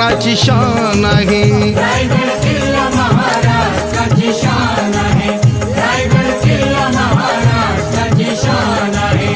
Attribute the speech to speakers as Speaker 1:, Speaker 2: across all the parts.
Speaker 1: महाराष्ट्राची शान आहे।
Speaker 2: रायगड किल्ला महाराष्ट्राची शान आहे। रायगड किल्ला महाराष्ट्राची शान आहे।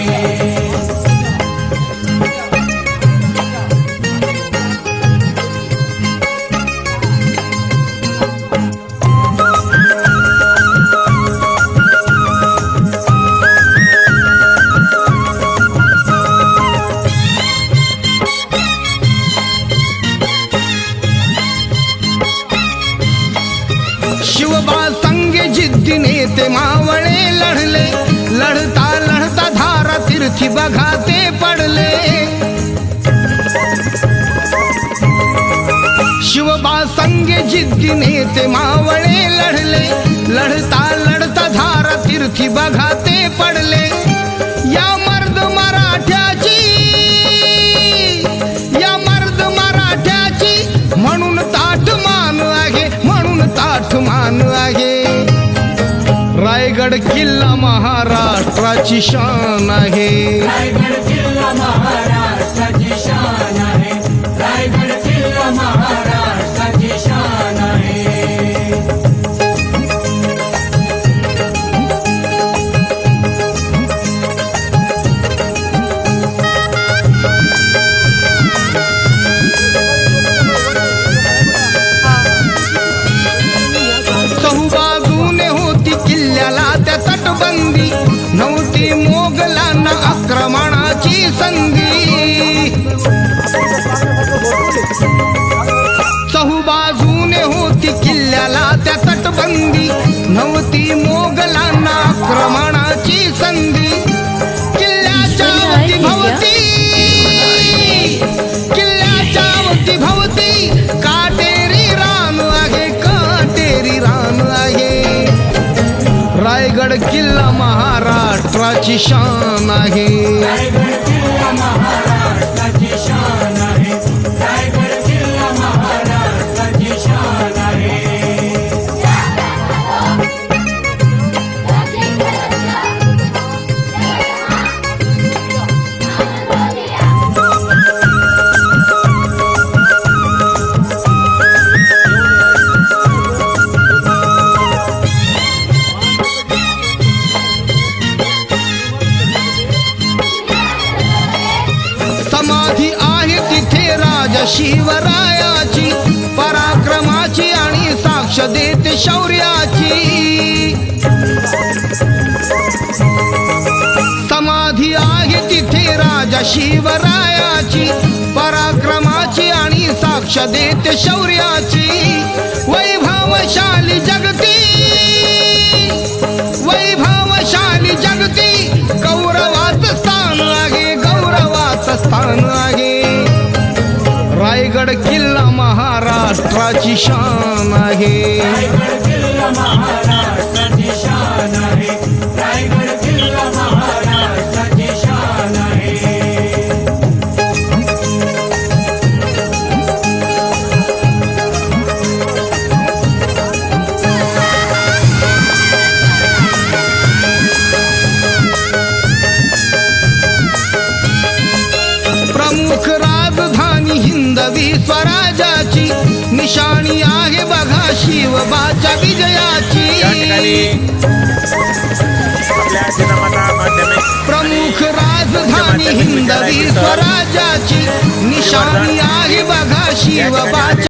Speaker 1: शिवबा संगे जिद्दीने ते मावळे लढले, लढता लढता धारा तीर्थी बघा ते पडले। शिवबा संगे जिद्दीने ते मावळे लढले, लढता लढता धारा तीर्थी बघा ते पडले। या मर्द मराठ्याची, या मर्द मराठ्याची म्हणून ताठ मान आहे, म्हणून ताठ मान आहे। रायगड किल्ला महाराष्ट्राची शान आहे।
Speaker 2: रायगड किल्ला महाराष्ट्राची शान आहे। रायगड किल्ला महाराष्ट्राची शान आहे।
Speaker 1: चहूबाजूने होती किल्ल्याला त्या तटबंदी, नव्हती मोगलांना आक्रमणाची संधी। चहूबाजूने होती किल्ल्याला त्या तटबंदी, नव्हती मोगलांना आक्रमणाची संधी। किल्ल्याच्या अवतीभवती, किल्ल्याच्या अवतीभवती काटेरी रान आहे, काटेरी रान आहे। रायगड किल्ला महाराष्ट्राची शान आहे।
Speaker 2: रायगड किल्ला महाराष्ट्राची शान आहे। रायगड किल्ला महाराष्ट्राची शान आहे।
Speaker 1: समाधी आहे तिथे राजा शिवरायाची, पराक्रमाची आणि साक्ष देते शौर्याची। समाधी आहे तिथे राजा शिवरायाची, पराक्रमाची आणि साक्ष देते शौर्याची। वैभवशाली जगती, वैभवशाली जगती गौरवाचं स्थान आहे, गौरवाचं स्थान आहे। रायगड किल्ला महाराष्ट्राची शान आहे।
Speaker 2: रायगड किल्ला महाराष्ट्राची शान आहे। रायगड किल्ला महाराष्ट्राची शान आहे।
Speaker 1: प्रमुख राजधानी हिंदवी स्वराज्याची, निशाणी आहे बघा शिवबाच्या विजयाची। प्रमुख राजधानी हिंदवी स्वराज्याची, निशाणी आहे बघा शिवबाच्या